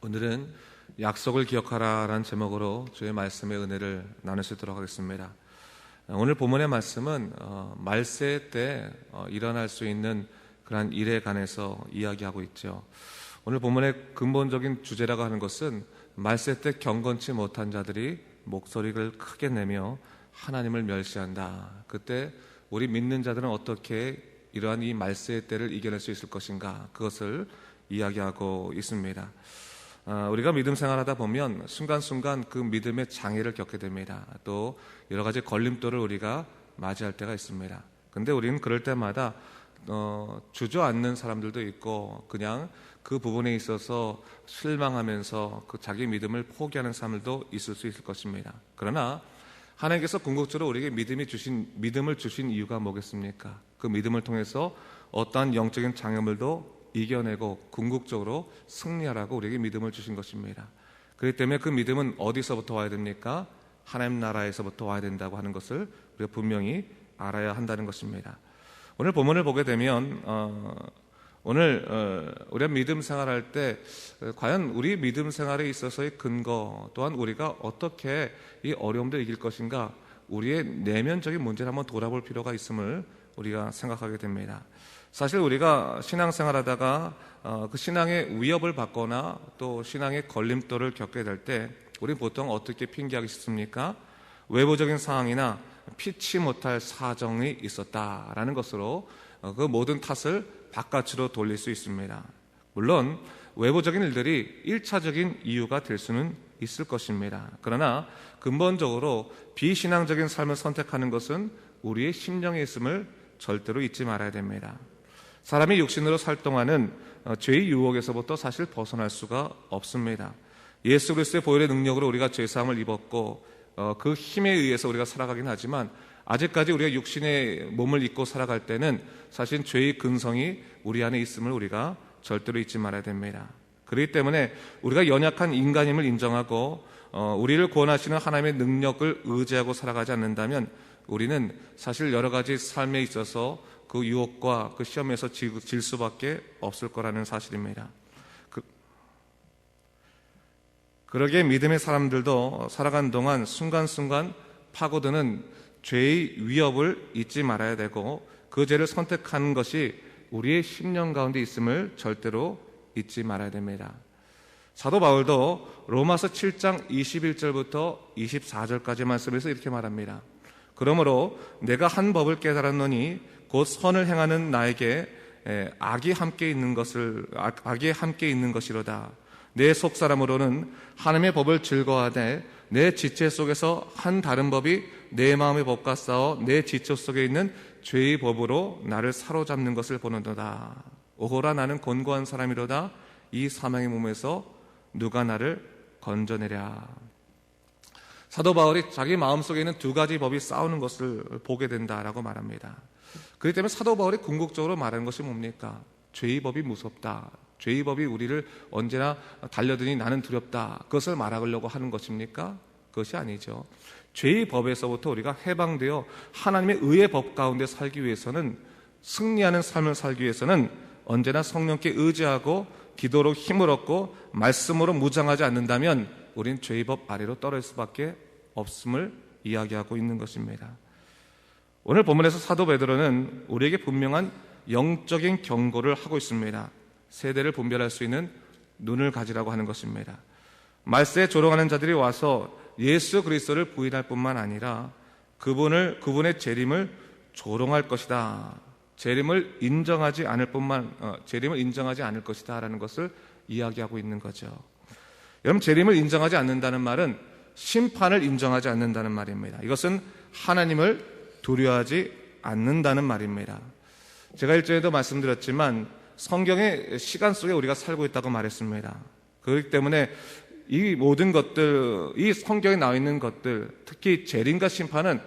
오늘은 약속을 기억하라라는 제목으로 주의 말씀의 은혜를 나눌 수 있도록 하겠습니다. 오늘 본문의 말씀은 말세 때 일어날 수 있는 그러한 일에 관해서 이야기하고 있죠. 오늘 본문의 근본적인 주제라고 하는 것은 말세 때 경건치 못한 자들이 목소리를 크게 내며 하나님을 멸시한다. 그때 우리 믿는 자들은 어떻게 이러한 이 말세의 때를 이겨낼 수 있을 것인가, 그것을 이야기하고 있습니다. 우리가 믿음 생활하다 보면 순간순간 그 믿음의 장애를 겪게 됩니다. 또 여러 가지 걸림돌을 우리가 맞이할 때가 있습니다. 근데 우리는 그럴 때마다 주저앉는 사람들도 있고 그냥 그 부분에 있어서 실망하면서 그 자기 믿음을 포기하는 사람들도 있을 수 있을 것입니다. 그러나 하나님께서 궁극적으로 우리에게 믿음을 주신 이유가 뭐겠습니까? 그 믿음을 통해서 어떠한 영적인 장애물도 이겨내고 궁극적으로 승리하라고 우리에게 믿음을 주신 것입니다. 그렇기 때문에 그 믿음은 어디서부터 와야 됩니까? 하나님 나라에서부터 와야 된다고 하는 것을 우리가 분명히 알아야 한다는 것입니다. 오늘 본문을 보게 되면 오늘 우리가 믿음 생활할 때 과연 우리 믿음 생활에 있어서의 근거, 또한 우리가 어떻게 이 어려움도 이길 것인가, 우리의 내면적인 문제를 한번 돌아볼 필요가 있음을 우리가 생각하게 됩니다. 사실 우리가 신앙생활하다가 그 신앙의 위협을 받거나 또 신앙의 걸림돌을 겪게 될 때 우리는 보통 어떻게 핑계하기 쉽습니까? 외부적인 상황이나 피치 못할 사정이 있었다라는 것으로 그 모든 탓을 바깥으로 돌릴 수 있습니다. 물론 외부적인 일들이 1차적인 이유가 될 수는 있을 것입니다. 그러나 근본적으로 비신앙적인 삶을 선택하는 것은 우리의 심령에 있음을 절대로 잊지 말아야 됩니다. 사람이 육신으로 살 동안은 죄의 유혹에서부터 사실 벗어날 수가 없습니다. 예수 그리스도의 보혈의 능력으로 우리가 죄사함을 입었고 그 힘에 의해서 우리가 살아가긴 하지만 아직까지 우리가 육신의 몸을 입고 살아갈 때는 사실 죄의 근성이 우리 안에 있음을 우리가 절대로 잊지 말아야 됩니다. 그렇기 때문에 우리가 연약한 인간임을 인정하고 우리를 구원하시는 하나님의 능력을 의지하고 살아가지 않는다면 우리는 사실 여러 가지 삶에 있어서 그 유혹과 그 시험에서 질 수밖에 없을 거라는 사실입니다. 그러기에 믿음의 사람들도 살아가는 동안 순간순간 파고드는 죄의 위협을 잊지 말아야 되고 그 죄를 선택하는 것이 우리의 심령 가운데 있음을 절대로 잊지 말아야 됩니다. 사도 바울도 로마서 7장 21절부터 24절까지 말씀에서 이렇게 말합니다. 그러므로 내가 한 법을 깨달았노니 곧 선을 행하는 나에게 악이 함께 있는 것이로다. 내 속사람으로는 하나님의 법을 즐거워하되 내 지체 속에서 한 다른 법이 내 마음의 법과 싸워 내 지체 속에 있는 죄의 법으로 나를 사로잡는 것을 보는도다. 오호라, 나는 곤고한 사람이로다. 이 사망의 몸에서 누가 나를 건져내랴. 사도 바울이 자기 마음속에 있는 두 가지 법이 싸우는 것을 보게 된다라고 말합니다. 그렇기 때문에 사도 바울이 궁극적으로 말하는 것이 뭡니까? 죄의 법이 무섭다. 죄의 법이 우리를 언제나 달려드니 나는 두렵다. 그것을 말하려고 하는 것입니까? 그것이 아니죠. 죄의 법에서부터 우리가 해방되어 하나님의 의의 법 가운데 살기 위해서는, 승리하는 삶을 살기 위해서는 언제나 성령께 의지하고 기도로 힘을 얻고 말씀으로 무장하지 않는다면 우린 죄의 법 아래로 떨어질 수밖에 없음을 이야기하고 있는 것입니다. 오늘 본문에서 사도 베드로는 우리에게 분명한 영적인 경고를 하고 있습니다. 세대를 분별할 수 있는 눈을 가지라고 하는 것입니다. 말세에 조롱하는 자들이 와서 예수 그리스도를 부인할 뿐만 아니라 그분의 재림을 조롱할 것이다. 재림을 인정하지 않을 것이다라는 것을 이야기하고 있는 거죠. 여러분, 재림을 인정하지 않는다는 말은 심판을 인정하지 않는다는 말입니다. 이것은 하나님을 두려워하지 않는다는 말입니다. 제가 일전에도 말씀드렸지만 성경의 시간 속에 우리가 살고 있다고 말했습니다. 그렇기 때문에 이 모든 것들, 이 성경에 나와 있는 것들, 특히 재림과 심판은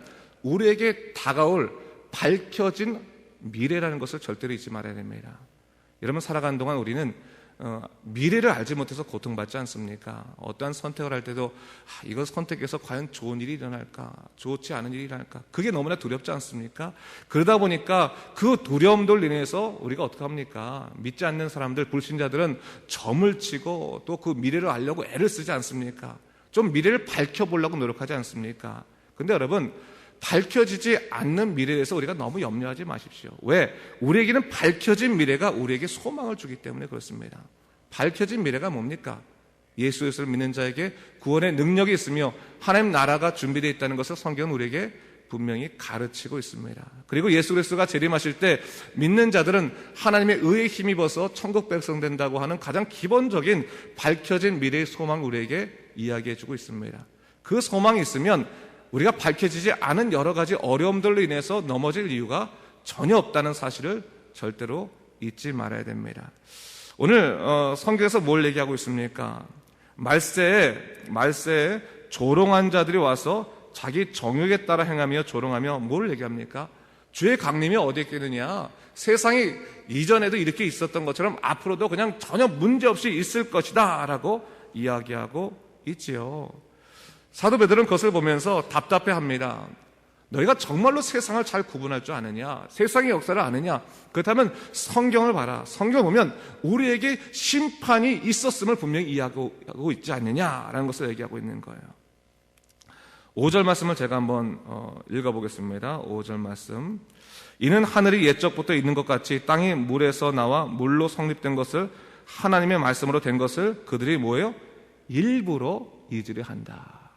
우리에게 다가올 밝혀진 미래라는 것을 절대로 잊지 말아야 됩니다. 여러분, 살아가는 동안 우리는 미래를 알지 못해서 고통받지 않습니까? 어떠한 선택을 할 때도 이걸 선택해서 과연 좋은 일이 일어날까? 좋지 않은 일이 일어날까? 그게 너무나 두렵지 않습니까? 그러다 보니까 그 두려움들 인해서 우리가 어떻게 합니까? 믿지 않는 사람들, 불신자들은 점을 치고 또 그 미래를 알려고 애를 쓰지 않습니까? 좀 미래를 밝혀보려고 노력하지 않습니까? 근데 여러분, 밝혀지지 않는 미래에 대해서 우리가 너무 염려하지 마십시오. 왜? 우리에게는 밝혀진 미래가 우리에게 소망을 주기 때문에 그렇습니다. 밝혀진 미래가 뭡니까? 예수 그리스도를 믿는 자에게 구원의 능력이 있으며 하나님 나라가 준비되어 있다는 것을 성경은 우리에게 분명히 가르치고 있습니다. 그리고 예수 그리스도가 재림하실 때 믿는 자들은 하나님의 의에 힘입어서 천국 백성 된다고 하는 가장 기본적인 밝혀진 미래의 소망을 우리에게 이야기해주고 있습니다. 그 소망이 있으면 우리가 밝혀지지 않은 여러 가지 어려움들로 인해서 넘어질 이유가 전혀 없다는 사실을 절대로 잊지 말아야 됩니다. 오늘 성경에서 뭘 얘기하고 있습니까? 말세에 조롱한 자들이 와서 자기 정욕에 따라 행하며 조롱하며 뭘 얘기합니까? 주의 강림이 어디에 있겠느냐? 세상이 이전에도 이렇게 있었던 것처럼 앞으로도 그냥 전혀 문제없이 있을 것이다 라고 이야기하고 있지요. 사도 베드로는 그것을 보면서 답답해합니다. 너희가 정말로 세상을 잘 구분할 줄 아느냐? 세상의 역사를 아느냐? 그렇다면 성경을 봐라. 성경을 보면 우리에게 심판이 있었음을 분명히 이야기하고 있지 않느냐라는 것을 얘기하고 있는 거예요. 5절 말씀을 제가 한번 읽어보겠습니다. 5절 말씀. 이는 하늘이 옛적부터 있는 것 같이 땅이 물에서 나와 물로 성립된 것을 하나님의 말씀으로 된 것을 그들이 뭐예요? 일부러 잊으려 한다.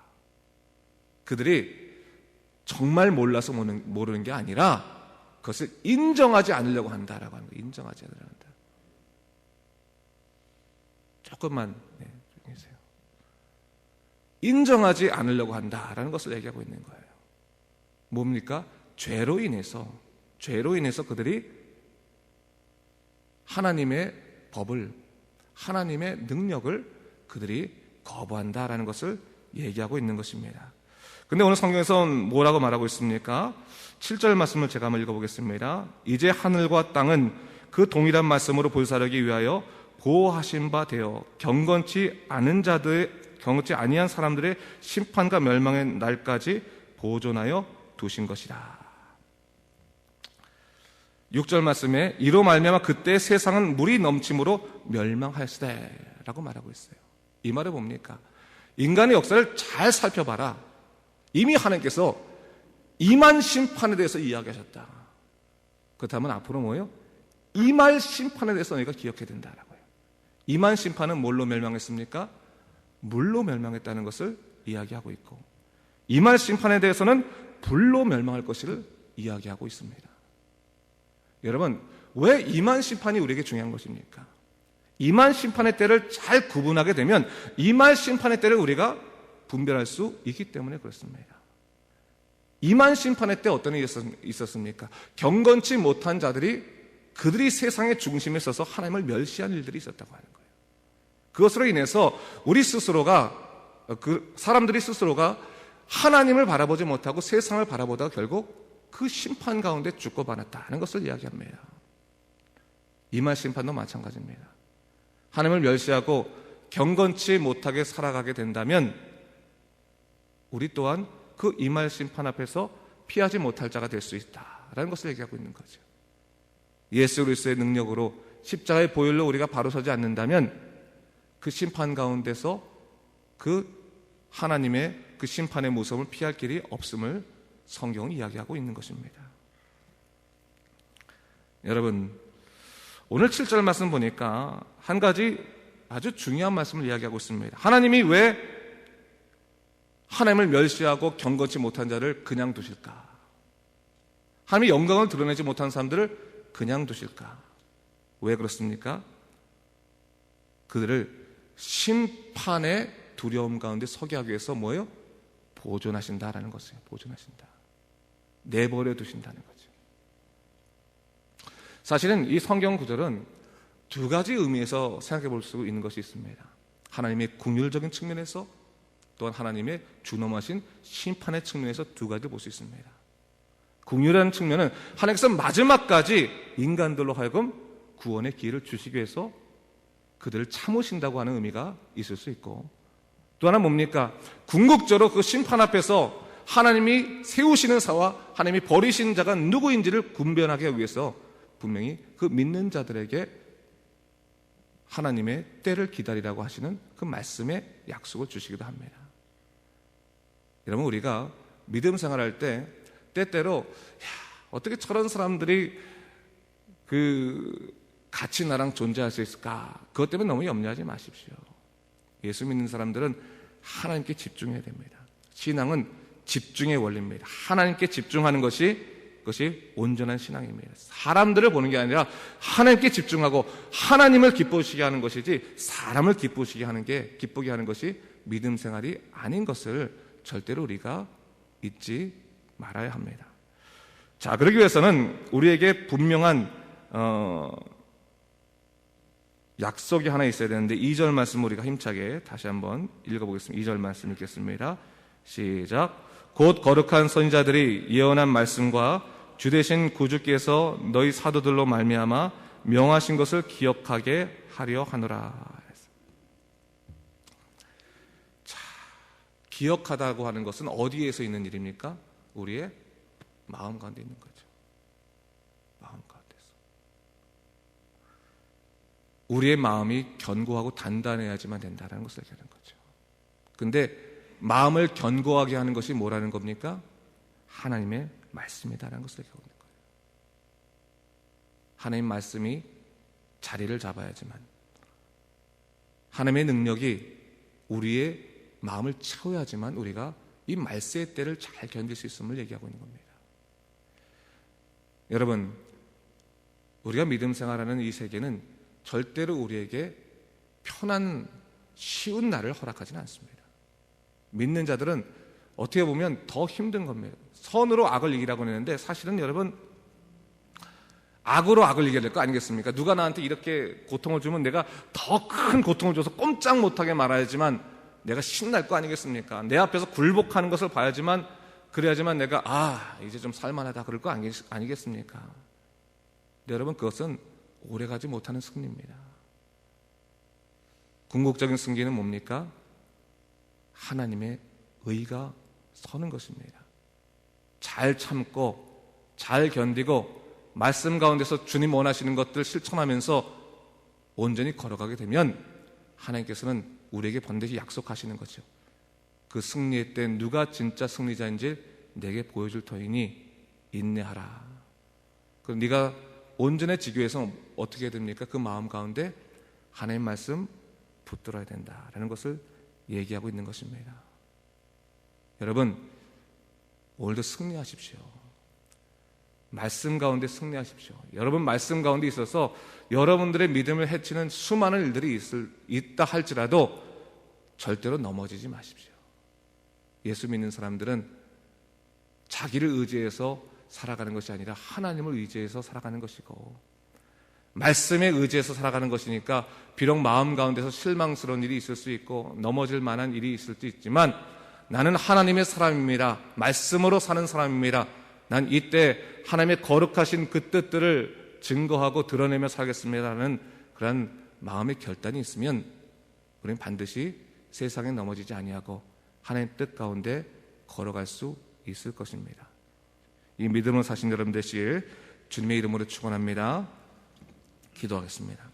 그들이 정말 몰라서 모르는 게 아니라 그것을 인정하지 않으려고 한다라고 하는 거예요. 인정하지 않으려고 한다. 조금만 조용히 해주세요. 인정하지 않으려고 한다라는 것을 얘기하고 있는 거예요. 뭡니까? 죄로 인해서 그들이 하나님의 법을, 하나님의 능력을 그들이 거부한다라는 것을 얘기하고 있는 것입니다. 근데 오늘 성경에서는 뭐라고 말하고 있습니까? 7절 말씀을 제가 한번 읽어보겠습니다. 이제 하늘과 땅은 그 동일한 말씀으로 불사르기 위하여 보호하신 바 되어 경건치 아니한 사람들의 심판과 멸망의 날까지 보존하여 두신 것이다. 6절 말씀에 이로 말미암아 그때 세상은 물이 넘침으로 멸망하였으되 라고 말하고 있어요. 이 말은 뭡니까? 인간의 역사를 잘 살펴봐라. 이미 하나님께서 이만 심판에 대해서 이야기하셨다. 그렇다면 앞으로 뭐예요? 이말 심판에 대해서 너희가 기억해야 된다라고요. 이만 심판은 뭘로 멸망했습니까? 물로 멸망했다는 것을 이야기하고 있고, 이말 심판에 대해서는 불로 멸망할 것을 이야기하고 있습니다. 여러분, 왜 이만 심판이 우리에게 중요한 것입니까? 이만 심판의 때를 잘 구분하게 되면 이만 심판의 때를 우리가 분별할 수 있기 때문에 그렇습니다. 이만 심판의 때 어떤 일이 있었습니까? 경건치 못한 자들이 그들이 세상의 중심에 서서 하나님을 멸시한 일들이 있었다고 하는 거예요. 그것으로 인해서 우리 스스로가, 사람들이 스스로가 하나님을 바라보지 못하고 세상을 바라보다가 결국 그 심판 가운데 죽고 말았다는 것을 이야기합니다. 이만 심판도 마찬가지입니다. 하나님을 멸시하고 경건치 못하게 살아가게 된다면 우리 또한 그 이말 심판 앞에서 피하지 못할 자가 될 수 있다라는 것을 얘기하고 있는 거죠. 예수 그리스도의 능력으로 십자가의 보혈로 우리가 바로 서지 않는다면 그 심판 가운데서 그 하나님의 그 심판의 무서움을 피할 길이 없음을 성경은 이야기하고 있는 것입니다. 여러분, 오늘 7절 말씀 보니까 한 가지 아주 중요한 말씀을 이야기하고 있습니다. 하나님이 왜 하나님을 멸시하고 경건치 못한 자를 그냥 두실까? 하나님의 영광을 드러내지 못한 사람들을 그냥 두실까? 왜 그렇습니까? 그들을 심판의 두려움 가운데 서게 하기 위해서 뭐예요? 보존하신다라는 것이에요. 보존하신다. 내버려 두신다는 거죠. 사실은 이 성경 구절은 두 가지 의미에서 생각해 볼 수 있는 것이 있습니다. 하나님의 긍휼적인 측면에서 또한 하나님의 준엄하신 심판의 측면에서 두 가지를 볼 수 있습니다. 긍휼한 측면은 하나님께서 마지막까지 인간들로 하여금 구원의 기회를 주시기 위해서 그들을 참으신다고 하는 의미가 있을 수 있고, 또 하나 뭡니까? 궁극적으로 그 심판 앞에서 하나님이 세우시는 자와 하나님이 버리신 자가 누구인지를 분별하기 위해서 분명히 그 믿는 자들에게 하나님의 때를 기다리라고 하시는 그 말씀의 약속을 주시기도 합니다. 여러분, 우리가 믿음 생활할 때 때때로 어떻게 저런 사람들이 같이 나랑 존재할 수 있을까? 그것 때문에 너무 염려하지 마십시오. 예수 믿는 사람들은 하나님께 집중해야 됩니다. 신앙은 집중의 원리입니다. 하나님께 집중하는 그것이 온전한 신앙입니다. 사람들을 보는 게 아니라 하나님께 집중하고 하나님을 기쁘시게 하는 것이지, 사람을 기쁘게 하는 것이 믿음 생활이 아닌 것을 절대로 우리가 잊지 말아야 합니다. 자, 그러기 위해서는 우리에게 분명한 약속이 하나 있어야 되는데, 2절 말씀 우리가 힘차게 다시 한번 읽어보겠습니다. 2절 말씀 읽겠습니다. 시작. 곧 거룩한 선지자들이 예언한 말씀과 주 되신 구주께서 너희 사도들로 말미암아 명하신 것을 기억하게 하려 하노라. 자, 기억하다고 하는 것은 어디에서 있는 일입니까? 우리의 마음 가운데 있는 거죠. 마음 가운데서. 우리의 마음이 견고하고 단단해야지만 된다는 것을 얘기하는 거죠. 근데 마음을 견고하게 하는 것이 뭐라는 겁니까? 하나님의 말씀이다라는 것을 얘기하고 있는 거예요. 하나님 말씀이 자리를 잡아야지만, 하나님의 능력이 우리의 마음을 채워야지만 우리가 이 말세의 때를 잘 견딜 수 있음을 얘기하고 있는 겁니다. 여러분, 우리가 믿음 생활하는 이 세계는 절대로 우리에게 편한 쉬운 날을 허락하지는 않습니다. 믿는 자들은 어떻게 보면 더 힘든 겁니다. 선으로 악을 이기라고 했는데, 사실은 여러분, 악으로 악을 이겨야 될 거 아니겠습니까? 누가 나한테 이렇게 고통을 주면 내가 더 큰 고통을 줘서 꼼짝 못하게 말아야지만 내가 신날 거 아니겠습니까? 내 앞에서 굴복하는 것을 봐야지만, 그래야지만 내가 이제 좀 살만하다 그럴 거 아니겠습니까? 근데 여러분, 그것은 오래가지 못하는 승리입니다. 궁극적인 승리는 뭡니까? 하나님의 의가 서는 것입니다. 잘 참고 잘 견디고 말씀 가운데서 주님 원하시는 것들 실천하면서 온전히 걸어가게 되면 하나님께서는 우리에게 반드시 약속하시는 거죠. 그 승리의 때 누가 진짜 승리자인지 내게 보여줄 터이니 인내하라. 그럼 네가 온전해지기 위해서 어떻게 해야 됩니까? 그 마음 가운데 하나님 말씀 붙들어야 된다라는 것을 얘기하고 있는 것입니다. 여러분, 오늘도 승리하십시오. 말씀 가운데 승리하십시오. 여러분 말씀 가운데 있어서 여러분들의 믿음을 해치는 수많은 일들이 있다 할지라도 절대로 넘어지지 마십시오. 예수 믿는 사람들은 자기를 의지해서 살아가는 것이 아니라 하나님을 의지해서 살아가는 것이고, 말씀에 의지해서 살아가는 것이니까 비록 마음 가운데서 실망스러운 일이 있을 수 있고 넘어질 만한 일이 있을 수 있지만, 나는 하나님의 사람입니다. 말씀으로 사는 사람입니다. 난 이때 하나님의 거룩하신 그 뜻들을 증거하고 드러내며 살겠습니다라는 그런 마음의 결단이 있으면 우리는 반드시 세상에 넘어지지 아니하고 하나님의 뜻 가운데 걸어갈 수 있을 것입니다. 이 믿음으로 사신 여러분 되시길 주님의 이름으로 축원합니다. 기도하겠습니다.